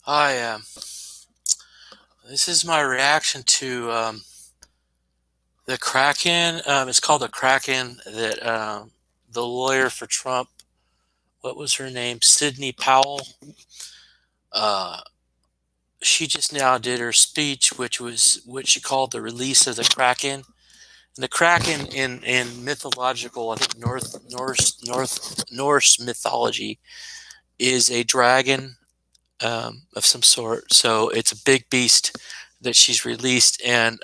Hi, this is my reaction to the Kraken. It's called the Kraken that the lawyer for Trump, what was her name? Sidney Powell. Uh, she just now did her speech, which was what she called the release of the Kraken. And the Kraken in mythological, I think Norse mythology is a dragon of some sort. So it's a big beast that she's released, and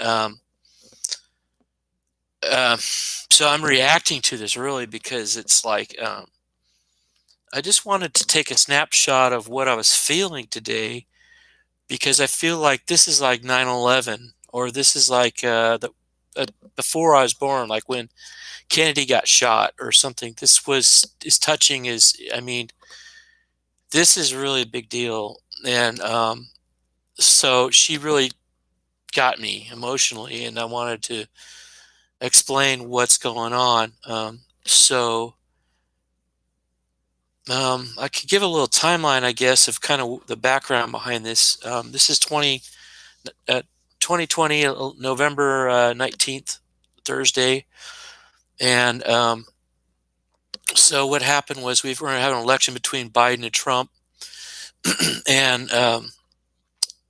so I'm reacting to this really because it's like I just wanted to take a snapshot of what I was feeling today because I feel like this is like 9/11, or this is like before I was born, like when Kennedy got shot or something. This was as touching as, I mean, this is really a big deal. And so she really got me emotionally, and I wanted to explain what's going on. I could give a little timeline, I guess, of kind of the background behind this. This is 2020, November 19th, Thursday. And so what happened was we were having an election between Biden and Trump. And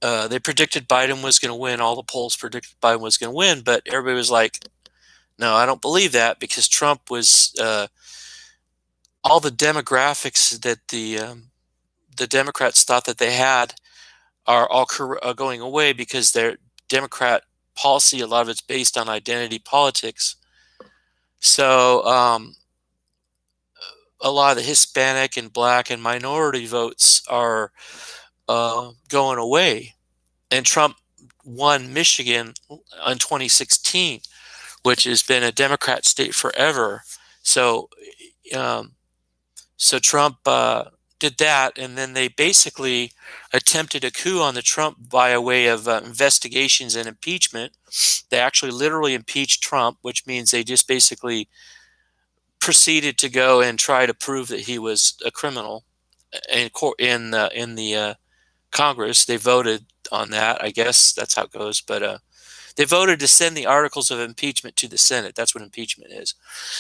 they predicted Biden was going to win. All the polls predicted Biden was going to win. But everybody was like, no, I don't believe that, because Trump was all the demographics that the Democrats thought that they had are all going away, because their Democrat policy, a lot of it's based on identity politics. So a lot of the Hispanic and Black and minority votes are going away. And Trump won Michigan in 2016, which has been a Democrat state forever. So um, So Trump did that, and then they basically attempted a coup on the Trump via way of investigations and impeachment. They actually literally impeached Trump, which means they just basically proceeded to go and try to prove that he was a criminal in the Congress. They voted on that. I guess that's how it goes. But they voted to send the articles of impeachment to the Senate. That's what impeachment is.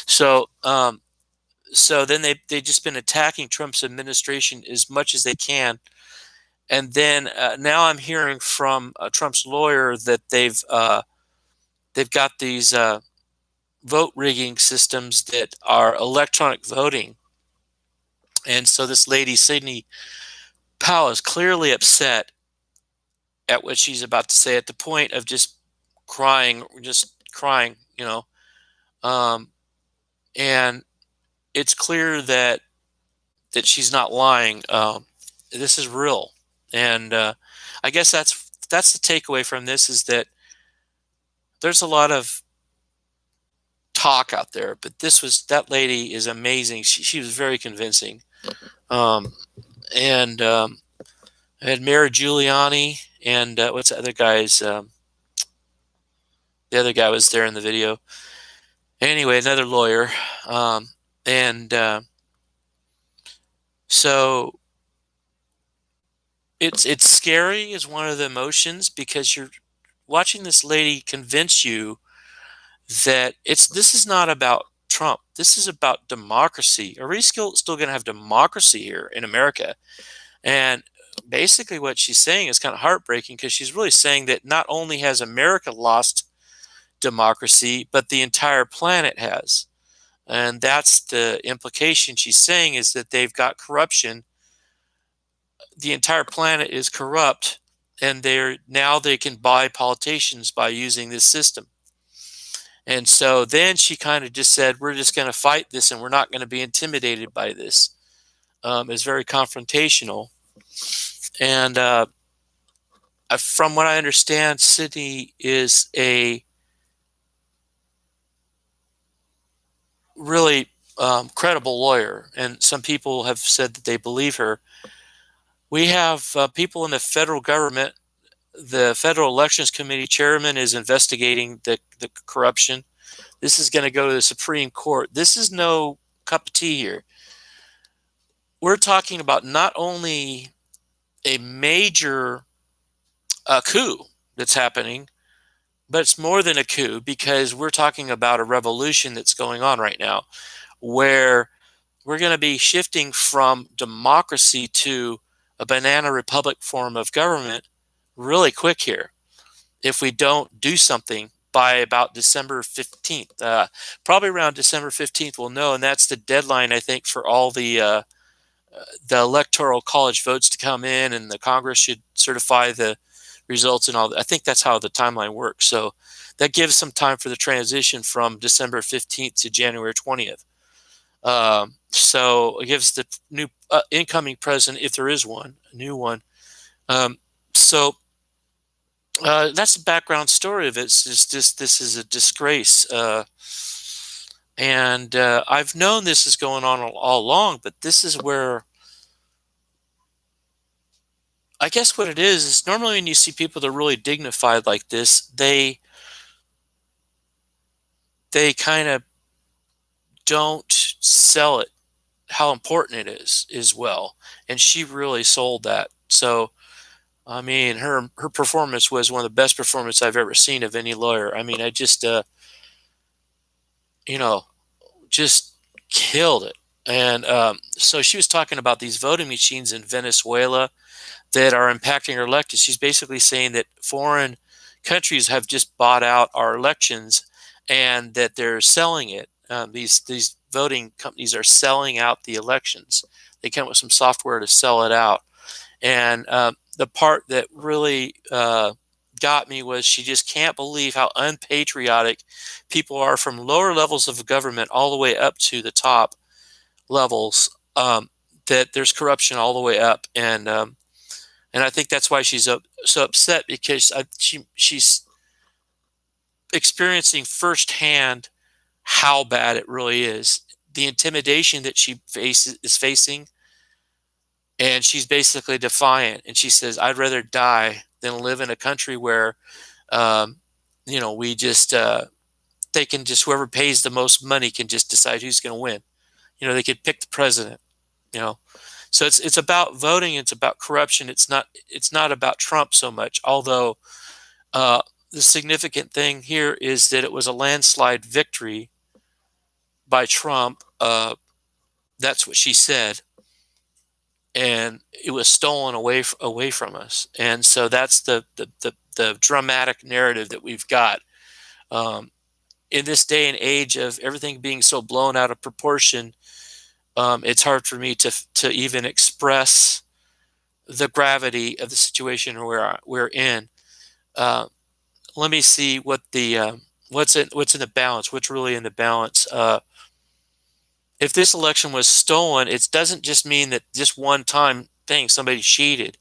So so then they just been attacking Trump's administration as much as they can. And then now I'm hearing from Trump's lawyer that they've got these vote rigging systems that are electronic voting. And so this lady, Sidney Powell, is clearly upset at what she's about to say, at the point of just crying, um, and it's clear that she's not lying. This is real, and I guess that's the takeaway from this, is that there's a lot of talk out there, but that lady is amazing. She was very convincing. Um, and I had Mayor Giuliani, and what's the other guy's? The other guy was there in the video. Anyway, another lawyer, and so it's scary is one of the emotions, because you're watching this lady convince you that this is not about Trump. This is about democracy. Are we still going to have democracy here in America? And basically, what she's saying is kind of heartbreaking, because she's really saying that not only has America lost democracy, but the entire planet has. And that's the implication she's saying, is that they've got corruption. The entire planet is corrupt, and they can buy politicians by using this system. And so then she kind of just said, we're just going to fight this, and we're not going to be intimidated by this. It's very confrontational. And from what I understand, Sydney is a really credible lawyer, and some people have said that they believe her. We have people in the federal government. The Federal Elections Committee chairman is investigating the corruption. This is going to go to the Supreme Court. This is no cup of tea here. We're talking about not only a major coup that's happening, but it's more than a coup because we're talking about a revolution that's going on right now where we're going to be shifting from democracy to a banana republic form of government really quick here if we don't do something by about December 15th. Probably around December 15th, we'll know. And that's the deadline, I think, for all the electoral college votes to come in, and the Congress should certify the results and all that. I think that's how the timeline works. So that gives some time for the transition from December 15th to January 20th. So it gives the new incoming president, if there is one, a new one. Um, so that's the background story of it. It's just this is a disgrace. And I've known this is going on all along, but this is where I guess what it is normally when you see people that are really dignified like this, they kind of don't sell it how important it is as well. And she really sold that. So I mean, her performance was one of the best performances I've ever seen of any lawyer. I mean, I just you know just killed it. And so she was talking about these voting machines in Venezuela that are impacting our elections. She's basically saying that foreign countries have just bought out our elections and that they're selling it. These voting companies are selling out the elections. They come up with some software to sell it out. And the part that really got me was she just can't believe how unpatriotic people are from lower levels of government all the way up to the top levels. That there's corruption all the way up, and I think that's why she's so upset because she's experiencing firsthand how bad it really is, the intimidation that she is facing, and she's basically defiant. And she says, "I'd rather die than live in a country where, um, we just they can just whoever pays the most money can just decide who's going to win. They could pick the president. You know." So it's about voting. It's about corruption. It's not about Trump so much. Although uh, the significant thing here is that it was a landslide victory by Trump. That's what she said, and it was stolen away from us. And so that's the dramatic narrative that we've got um, in this day and age of everything being so blown out of proportion. It's hard for me to even express the gravity of the situation we're in. Uh, Let me see what the what's in the balance. What's really in the balance? If this election was stolen, it doesn't just mean that just one time thing somebody cheated.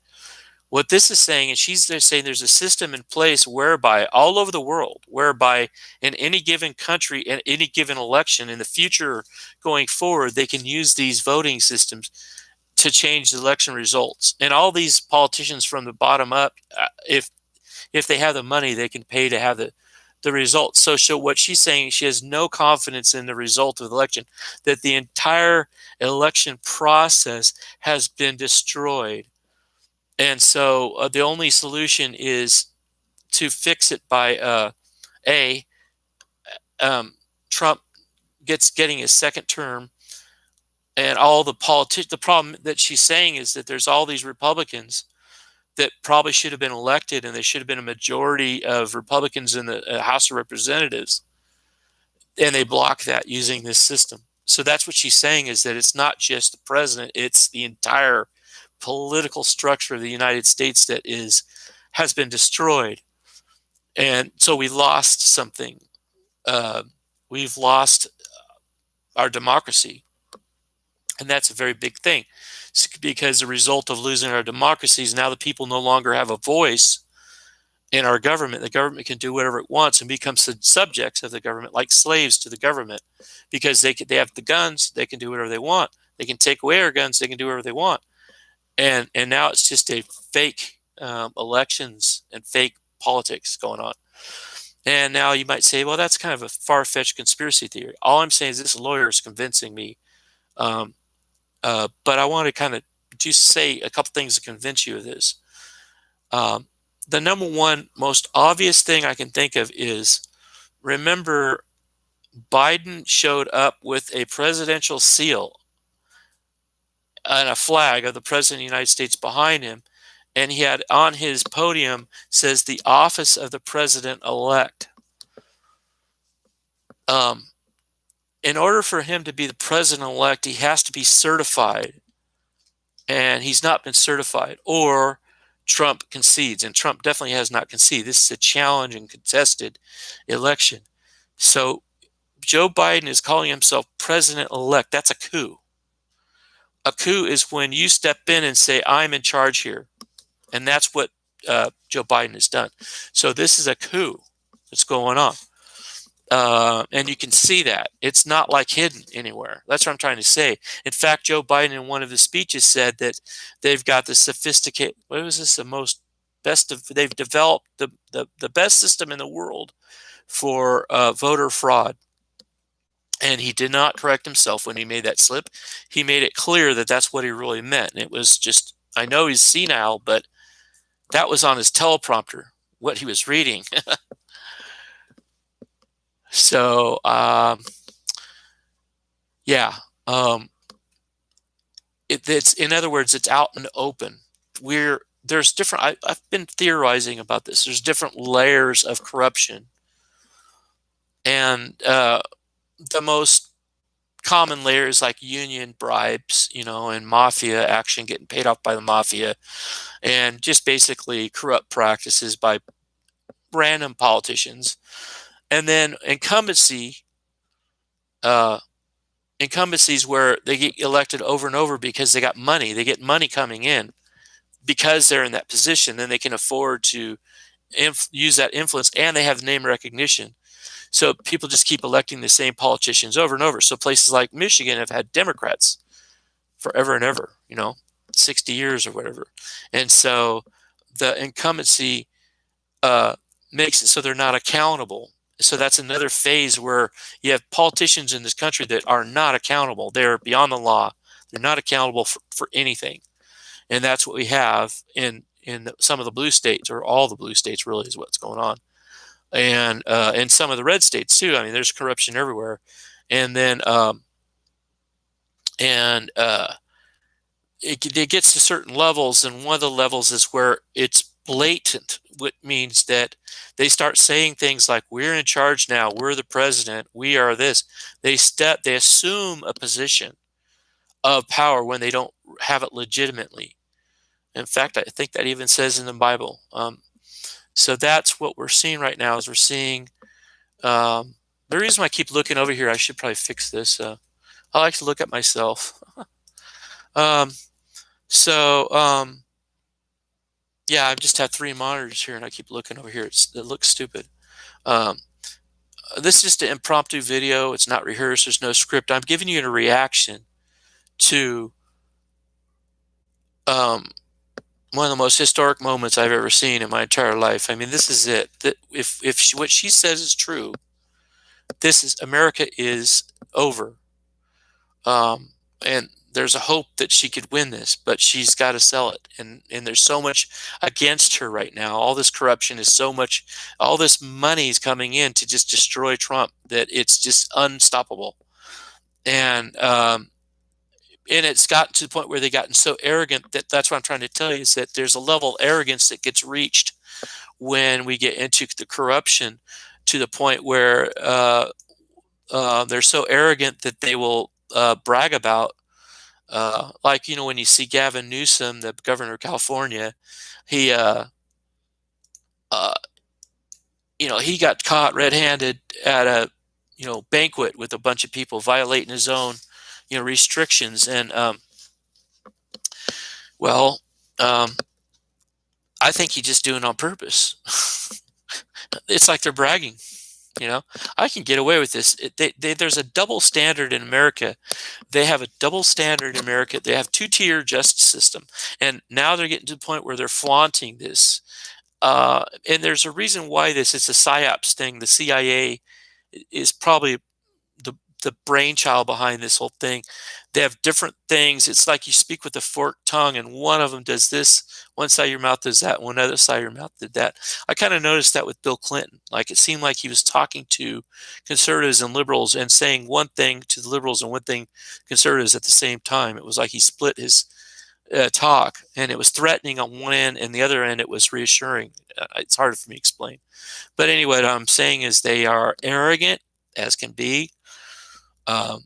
What this is saying, and she's there saying there's a system in place whereby all over the world, whereby in any given country, in any given election, in the future going forward, they can use these voting systems to change the election results. And all these politicians from the bottom up, if they have the money, they can pay to have the results. So what she's saying, she has no confidence in the result of the election, that the entire election process has been destroyed. And so the only solution is to fix it by a Trump getting his second term, and all the politics. The problem that she's saying is that there's all these Republicans that probably should have been elected, and they should have been a majority of Republicans in the House of Representatives, and they block that using this system. So that's what she's saying, is that it's not just the president, it's the entire political structure of the United States that has been destroyed. And so we lost something. We've lost our democracy. And that's a very big thing, because the result of losing our democracy is now the people no longer have a voice in our government. The government can do whatever it wants and becomes the subjects of the government, like slaves to the government, because they have the guns. They can do whatever they want. They can take away our guns. They can do whatever they want. And now it's just a fake elections and fake politics going on. And now you might say, well, that's kind of a far-fetched conspiracy theory. All I'm saying is this lawyer is convincing me. But I want to kind of to say a couple things to convince you of this. The number one most obvious thing I can think of is, remember, Biden showed up with a presidential seal and a flag of the President of the United States behind him, and he had on his podium says the office of the president-elect. In order for him to be the president-elect, he has to be certified, and he's not been certified, or Trump concedes, and Trump definitely has not conceded. This is a challenge and contested election. So Joe Biden is calling himself president-elect. That's a coup. A coup is when you step in and say, I'm in charge here. And that's what Joe Biden has done. So this is a coup that's going on. And you can see that. It's not like hidden anywhere. That's what I'm trying to say. In fact, Joe Biden in one of his speeches said that they've got the sophisticated, what was this, they've developed the best system in the world for voter fraud. And he did not correct himself when he made that slip. He made it clear that that's what he really meant. And it was just, I know he's senile, but that was on his teleprompter, what he was reading. So, yeah. It's, in other words, it's out and open. There's different, I've been theorizing about this. There's different layers of corruption. And the most common layers like union bribes, and mafia action, getting paid off by the mafia, and just basically corrupt practices by random politicians. And then incumbencies where they get elected over and over because they got money. They get money coming in because they're in that position. Then they can afford to use that influence, and they have name recognition. So people just keep electing the same politicians over and over. So places like Michigan have had Democrats forever and ever, 60 years or whatever. And so the incumbency makes it so they're not accountable. So that's another phase where you have politicians in this country that are not accountable. They're beyond the law. They're not accountable for anything. And that's what we have in some of the blue states, or all the blue states really is what's going on. And in some of the red states too. I mean, there's corruption everywhere. And then it gets to certain levels, and one of the levels is where it's blatant, which means that they start saying things like, we're in charge now, we're the president, we are this. They assume a position of power when they don't have it legitimately. In fact, I think that even says in the Bible. So that's what we're seeing right now. Is we're seeing the reason why I keep looking over here, I should probably fix this. I like to look at myself. Yeah, I just have 3 monitors here, and I keep looking over here. It looks stupid. This is just an impromptu video. It's not rehearsed. There's no script. I'm giving you a reaction to one of the most historic moments I've ever seen in my entire life. I mean, this is it. If what she says is true, America is over. And there's a hope that she could win this, but she's got to sell it. And there's so much against her right now. All this corruption is so much, all this money is coming in to just destroy Trump that it's just unstoppable. And it's gotten to the point where they've gotten so arrogant that's what I'm trying to tell you, is that there's a level of arrogance that gets reached when we get into the corruption, to the point where they're so arrogant that they will brag about, like, when you see Gavin Newsom, the governor of California, he he got caught red-handed at a banquet with a bunch of people, violating his own restrictions. And I think he's just doing it on purpose. It's like they're bragging. I can get away with this. There's a double standard in America. They have a double standard in America. They have 2-tier justice system, and now they're getting to the point where they're flaunting this. And there's a reason why this is a psyops thing. The CIA is probably the brainchild behind this whole thing. They have different things. It's like you speak with a forked tongue, and one of them does this, one side of your mouth does that, one other side of your mouth did that. I kind of noticed that with Bill Clinton. Like it seemed like he was talking to conservatives and liberals and saying one thing to the liberals and one thing conservatives at the same time. It was like he split his talk, and it was threatening on one end, and the other end it was reassuring. It's hard for me to explain. But anyway, what I'm saying is they are arrogant as can be. Um,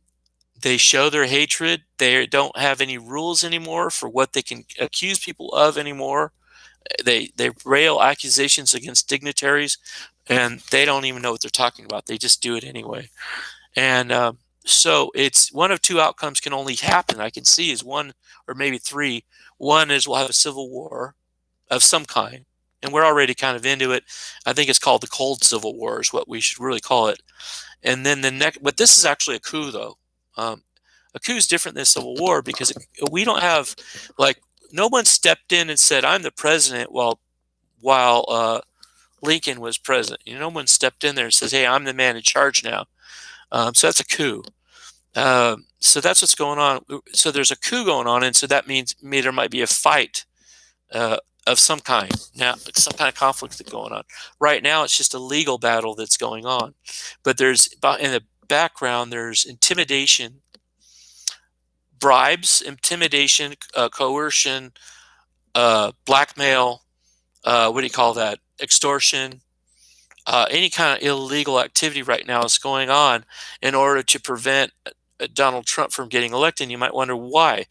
they show their hatred. They don't have any rules anymore for what they can accuse people of anymore. They rail accusations against dignitaries, and they don't even know what they're talking about. They just do it anyway. And so it's one of two outcomes can only happen. I can see is one or maybe three. One is we'll have a civil war of some kind, and we're already kind of into it. I think it's called the Cold Civil War is what we should really call it. And then the next, but this is actually a coup, though. A coup is different than a civil war because we don't have, like, no one stepped in and said, "I'm the president," while Lincoln was president. You know, no one stepped in there and says, "Hey, I'm the man in charge now." So that's a coup. So that's what's going on. So there's a coup going on, and so that means there might be a fight of some kind. Now, some kind of conflict that's going on. Right now, it's just a legal battle that's going on. But there's in the background, there's intimidation, bribes, intimidation, coercion, blackmail. What do you call that? Extortion. Any kind of illegal activity right now is going on in order to prevent Donald Trump from getting elected. And you might wonder why.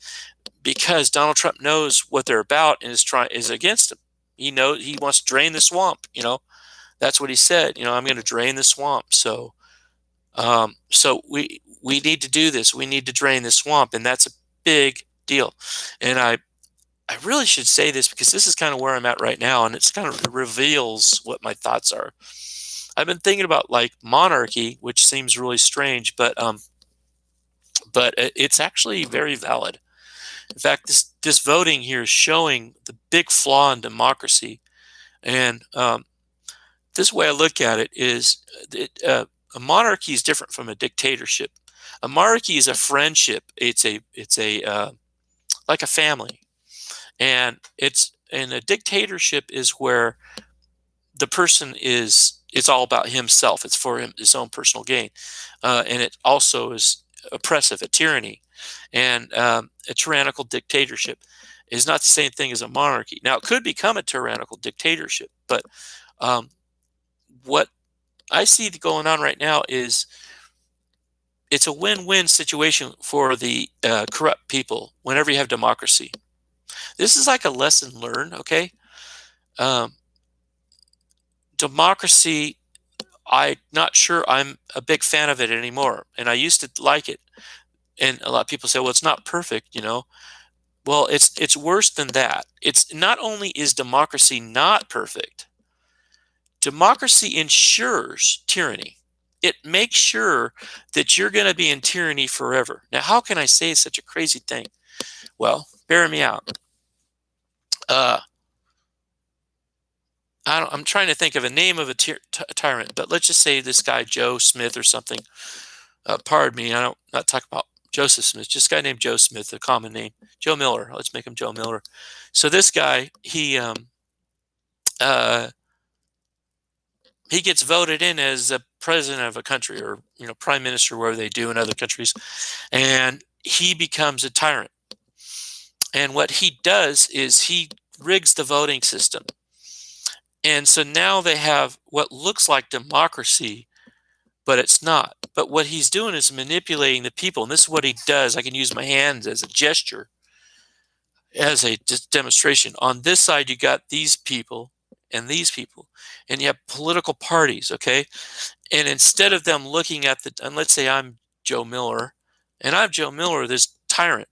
Because Donald Trump knows what they're about and is against him. He wants to drain the swamp. That's what he said. I'm going to drain the swamp. So we need to do this. We need to drain the swamp, and that's a big deal. And I really should say this because this is kind of where I'm at right now, and it's kind of reveals what my thoughts are. I've been thinking about like monarchy, which seems really strange, but it's actually very valid. In fact, this voting here is showing the big flaw in democracy, and this way I look at it is a monarchy is different from a dictatorship. A monarchy is a friendship. It's a like a family, and a dictatorship is where the person it's all about himself. It's for his own personal gain, and it also is oppressive, a tyranny, and a tyrannical dictatorship is not the same thing as a monarchy. Now, it could become a tyrannical dictatorship, but what I see going on right now is it's a win-win situation for the corrupt people whenever you have democracy. This is like a lesson learned, okay? Democracy, I'm not sure I'm a big fan of it anymore, and I used to like it. And a lot of people say, well, it's not perfect, Well, it's worse than that. It's not only is democracy not perfect, democracy ensures tyranny. It makes sure that you're going to be in tyranny forever. Now, how can I say such a crazy thing? Well, bear me out. I'm trying to think of a name of a tyrant, but let's just say this guy, Joe Smith or something. Pardon me, I don't not talk about Joseph Smith, just a guy named Joe Smith, a common name. Joe Miller. Let's make him Joe Miller. So this guy, he gets voted in as a president of a country or prime minister, wherever they do in other countries, and he becomes a tyrant. And what he does is he rigs the voting system. And so now they have what looks like democracy, but it's not. But what he's doing is manipulating the people. And this is what he does. I can use my hands as a gesture, as a demonstration. On this side, you got these people and these people, and you have political parties, okay? And instead of them looking at and let's say I'm Joe Miller, and I'm Joe Miller, this tyrant,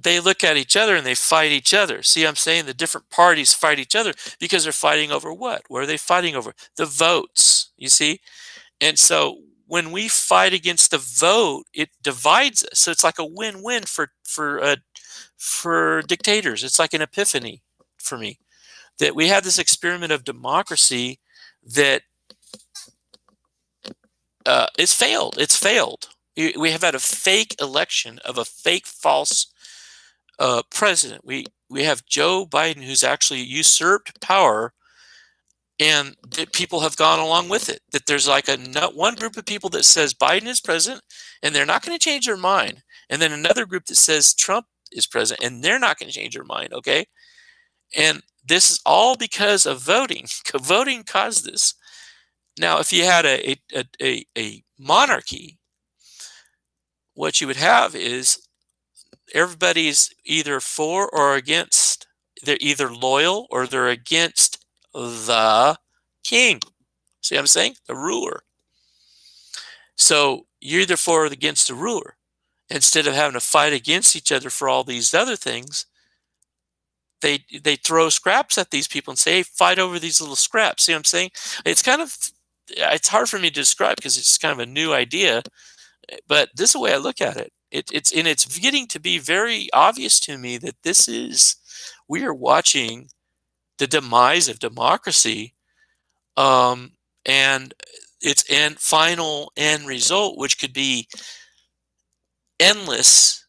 they look at each other and they fight each other. See, I'm saying the different parties fight each other because they're fighting over what? What are they fighting over? The votes, you see? And so when we fight against the vote, it divides us. So it's like a win-win for dictators. It's like an epiphany for me that we have this experiment of democracy that it's failed. It's failed. We have had a fake election of a fake, false president. We have Joe Biden, who's actually usurped power, and people have gone along with it. That there's like one group of people that says Biden is president, and they're not going to change their mind, and then another group that says Trump is president, and they're not going to change their mind. Okay, and this is all because of voting. Voting caused this. Now, if you had a monarchy, what you would have is everybody's either for or against. They're either loyal or they're against the king. See what I'm saying? The ruler. So you're either for or against the ruler. Instead of having to fight against each other for all these other things, they throw scraps at these people and say, hey, fight over these little scraps. See what I'm saying? It's hard for me to describe because it's kind of a new idea, but this is the way I look at it. It's getting to be very obvious to me that we are watching the demise of democracy, and its final end result, which could be endless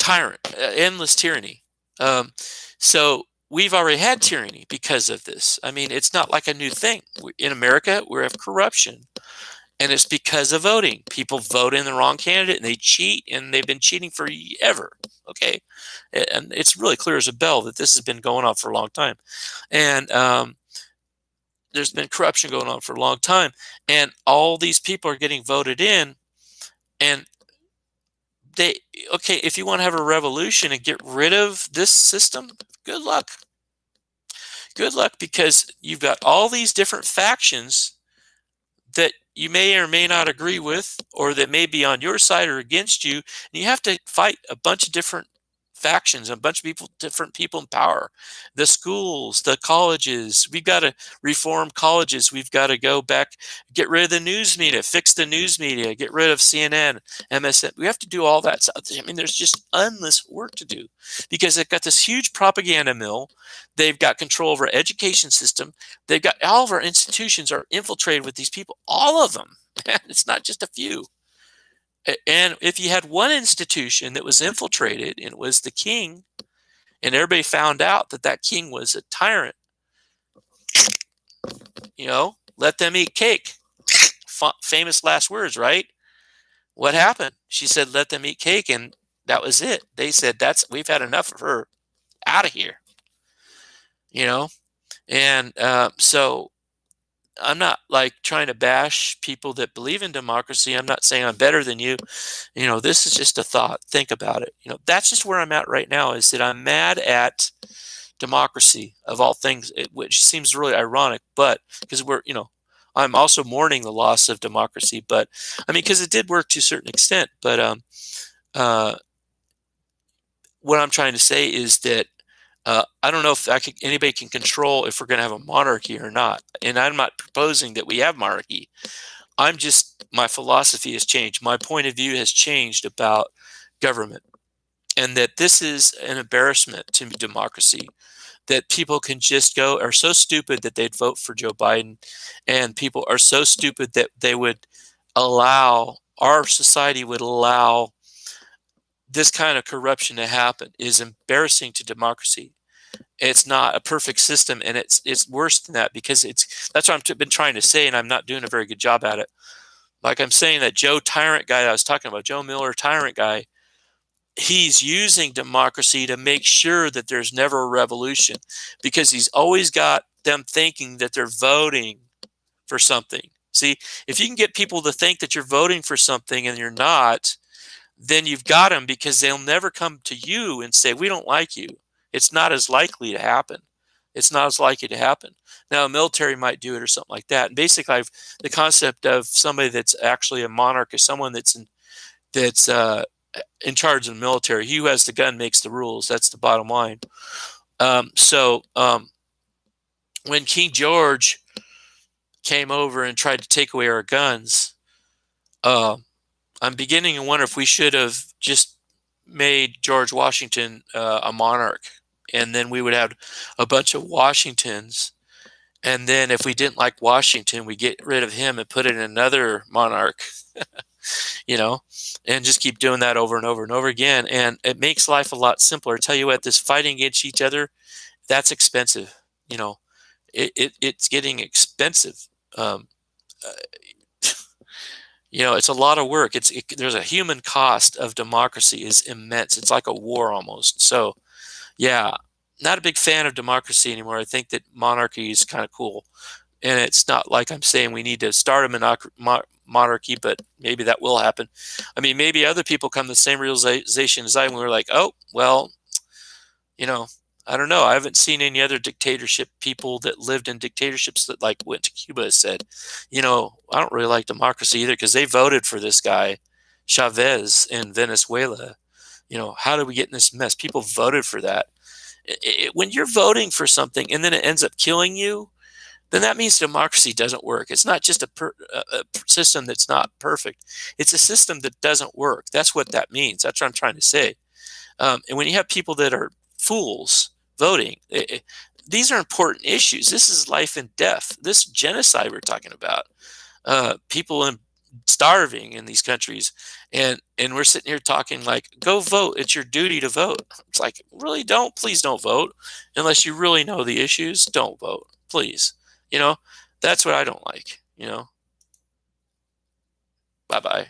endless tyranny. So we've already had tyranny because of this. I mean, it's not like a new thing. In America, we have corruption. And it's because of voting. People vote in the wrong candidate and they cheat, and they've been cheating forever. Okay. And it's really clear as a bell that this has been going on for a long time. And there's been corruption going on for a long time. And all these people are getting voted in. And if you want to have a revolution and get rid of this system, good luck. Good luck, because you've got all these different factions that you may or may not agree with, or that may be on your side or against you. And you have to fight a bunch of different factions, a bunch of different people in power. The schools, the colleges, we've got to reform colleges. We've got to go back, get rid of the news media, fix the news media, get rid of CNN, MSN. We have to do all that. I mean, there's just endless work to do because they've got this huge propaganda mill. They've got control over our education system. They've got all of our institutions are infiltrated with these people, all of them. It's not just a few. And if you had one institution that was infiltrated and it was the king, and everybody found out that that king was a tyrant, let them eat cake. Famous last words, right? What happened? She said, let them eat cake, and that was it. They said, we've had enough of her, out of here. And so I'm not like trying to bash people that believe in democracy. I'm not saying I'm better than you. This is just a thought. Think about it. That's just where I'm at right now, is that I'm mad at democracy of all things, which seems really ironic, but because I'm also mourning the loss of democracy, but I mean, because it did work to a certain extent. But what I'm trying to say is that I don't know if anybody can control if we're going to have a monarchy or not. And I'm not proposing that we have monarchy. My philosophy has changed. My point of view has changed about government, and that this is an embarrassment to democracy, that people can just are so stupid that they'd vote for Joe Biden, and people are so stupid that our society would allow this kind of corruption to happen is embarrassing to democracy. It's not a perfect system, and it's worse than that, because that's what I've been trying to say, and I'm not doing a very good job at it. Like I'm saying, that Joe Tyrant guy that I was talking about, Joe Miller Tyrant guy, he's using democracy to make sure that there's never a revolution, because he's always got them thinking that they're voting for something. See, if you can get people to think that you're voting for something and you're not, then you've got them, because they'll never come to you and say, we don't like you. It's not as likely to happen. It's not as likely to happen. Now, a military might do it or something like that. And basically, the concept of somebody that's actually a monarch is someone that's in charge of the military. He who has the gun makes the rules. That's the bottom line. So when King George came over and tried to take away our guns, I'm beginning to wonder if we should have just made George Washington a monarch, and then we would have a bunch of Washingtons, And then if we didn't like Washington, we get rid of him and put in another monarch, you know, and just keep doing that over and over and over again. And it makes life a lot simpler. I tell you what, this fighting against each other, that's expensive. You know, it's getting expensive. Um, uh, you know, it's a lot of work. There's a human cost of democracy is immense. It's like a war almost. So yeah, not a big fan of democracy anymore. I think that monarchy is kind of cool. And it's not like I'm saying we need to start a monarchy, but maybe that will happen. I mean, maybe other people come to the same realization as I, and we're like, oh, well, you know, I don't know. I haven't seen any other dictatorship people that lived in dictatorships that like went to Cuba said, you know, I don't really like democracy either because they voted for this guy, Chavez in Venezuela. You know, how did we get in this mess? People voted for that. When you're voting for something and then it ends up killing you, then that means democracy doesn't work. It's not just a system that's not perfect. It's a system that doesn't work. That's what that means. That's what I'm trying to say. And when you have people that are fools voting, these are important issues. This is life and death. This genocide we're talking about, people starving in these countries, and we're sitting here talking like, go vote. It's your duty to vote. It's like, really, don't, please don't vote unless you really know the issues. Don't vote, please. You know, that's what I don't like. You know, bye bye.